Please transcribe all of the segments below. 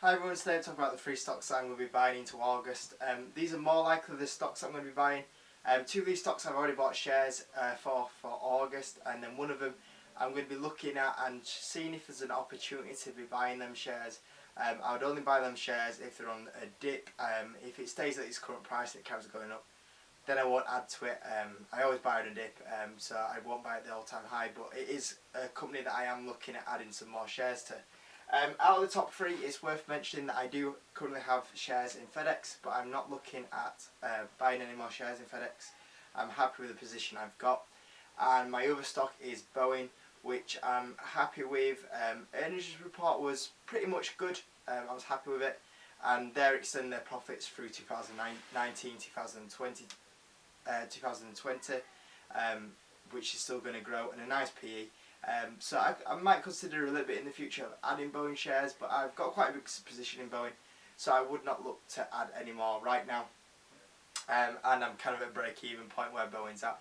Hi everyone, today I'm talking about the three stocks that I'm going to be buying into August. These are more likely the stocks I'm going to be buying. Two of these stocks I've already bought shares for August, and then one of them I'm going to be looking at and seeing if there's an opportunity to be buying them shares. I would only buy them shares if they're on a dip. If it stays at its current price and it carries going up, then I won't add to it. I always buy it on a dip, so I won't buy it at the all-time high, but it is a company that I am looking at adding some more shares to. Out of the top three, it's worth mentioning that I do currently have shares in FedEx, but I'm not looking at buying any more shares in FedEx. I'm happy with the position I've got. And my other stock is Boeing, which I'm happy with. Earnings report was pretty much good. I was happy with it. And they're extending their profits through 2019, 2020, which is still going to grow, and a nice PE. So I might consider a little bit in the future of adding Boeing shares, but I've got quite a big position in Boeing, so I would not look to add any more right now. And I'm kind of at a break-even point where Boeing's at.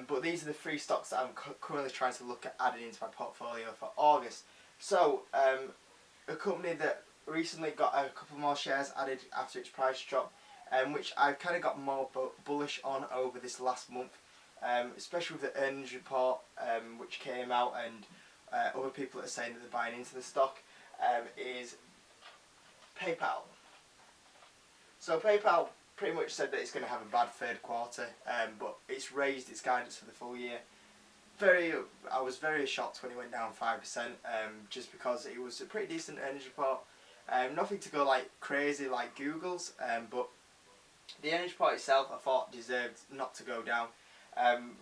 But these are the three stocks that I'm currently trying to look at adding into my portfolio for August. So a company that recently got a couple more shares added after its price drop, which I've kind of got more bullish on over this last month. Especially with the earnings report which came out, and other people that are saying that they're buying into the stock, is PayPal. So PayPal pretty much said that it's going to have a bad third quarter, but it's raised its guidance for the full year. I was very shocked when it went down 5%, just because it was a pretty decent earnings report. Nothing to go like crazy like Google's, but the earnings report itself I thought deserved not to go down.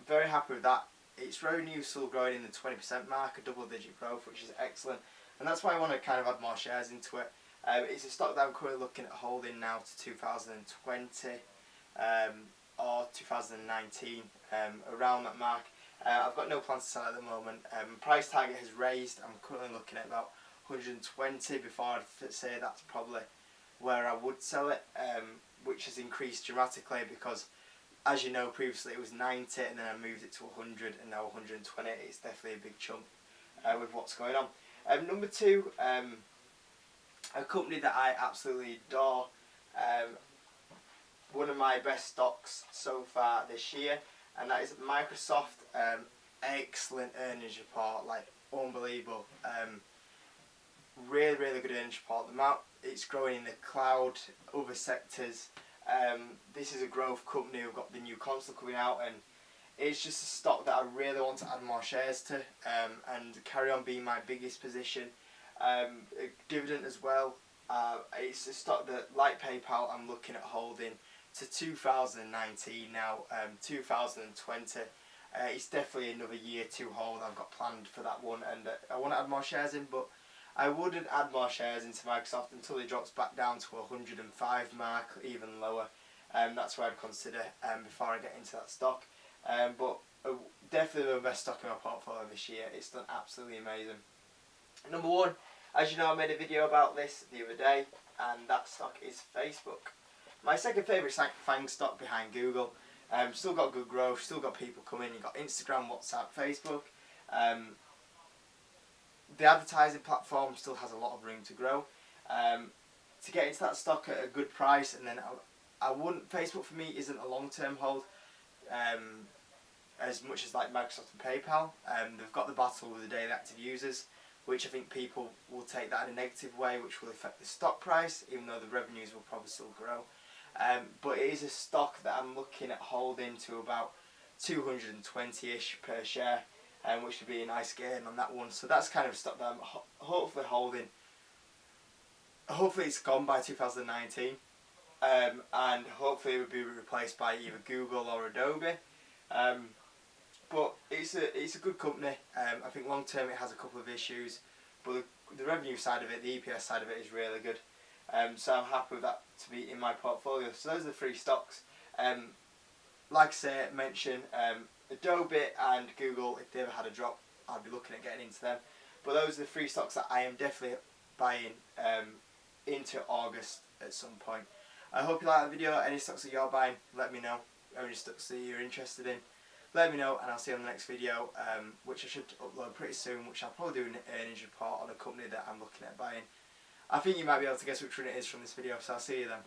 Very happy with that. Its revenue is still growing in the 20% mark, a double-digit growth, which is excellent, and that's why I want to kind of add more shares into it. It's a stock that I'm currently looking at holding now to 2020 or 2019, around that mark. I've got no plans to sell at the moment. Price target has raised. I'm currently looking at about 120 before I'd say that's probably where I would sell it, which has increased dramatically because, as you know, previously it was 90 and then I moved it to 100 and now 120. It's definitely a big chunk with what's going on. Number two, a company that I absolutely adore, one of my best stocks so far this year, and that is Microsoft. Excellent earnings report, like unbelievable. Really good earnings report. It's growing in the cloud, other sectors. This is a growth company who've got the new console coming out, and it's just a stock that I really want to add more shares to, and carry on being my biggest position. A dividend as well. It's a stock that, like PayPal, I'm looking at holding to 2019 now, 2020. It's definitely another year to hold. I've got planned for that one, and I want to add more shares in, but I wouldn't add more shares into Microsoft until it drops back down to 105 mark, even lower. That's where I'd consider before I get into that stock. But definitely the best stock in my portfolio this year. It's done absolutely amazing. Number one, as you know, I made a video about this the other day, and that stock is Facebook. My second favourite FANG stock behind Google. Still got good growth, still got people coming. You've got Instagram, WhatsApp, Facebook. The advertising platform still has a lot of room to grow. To get into that stock at a good price, and then I wouldn't. Facebook for me isn't a long-term hold, as much as like Microsoft and PayPal. They've got the battle with the daily active users, which I think people will take that in a negative way, which will affect the stock price, even though the revenues will probably still grow. But it is a stock that I'm looking at holding to about 220-ish per share, which would be a nice gain on that one. So that's kind of a stock that I'm hopefully holding. Hopefully it's gone by 2019, and hopefully it would be replaced by either Google or Adobe. But it's a good company. I think long term it has a couple of issues, but the revenue side of it, the EPS side of it, is really good. So I'm happy with that to be in my portfolio. So those are the three stocks. Like I mentioned, Adobe and Google, if they ever had a drop, I'd be looking at getting into them. But those are the three stocks that I am definitely buying into August at some point. I hope you like the video. Any stocks that you're buying, let me know. Any stocks that you're interested in, let me know, and I'll see you on the next video, which I should upload pretty soon, which I'll probably do an earnings report on a company that I'm looking at buying. I think you might be able to guess which one it is from this video, so I'll see you then.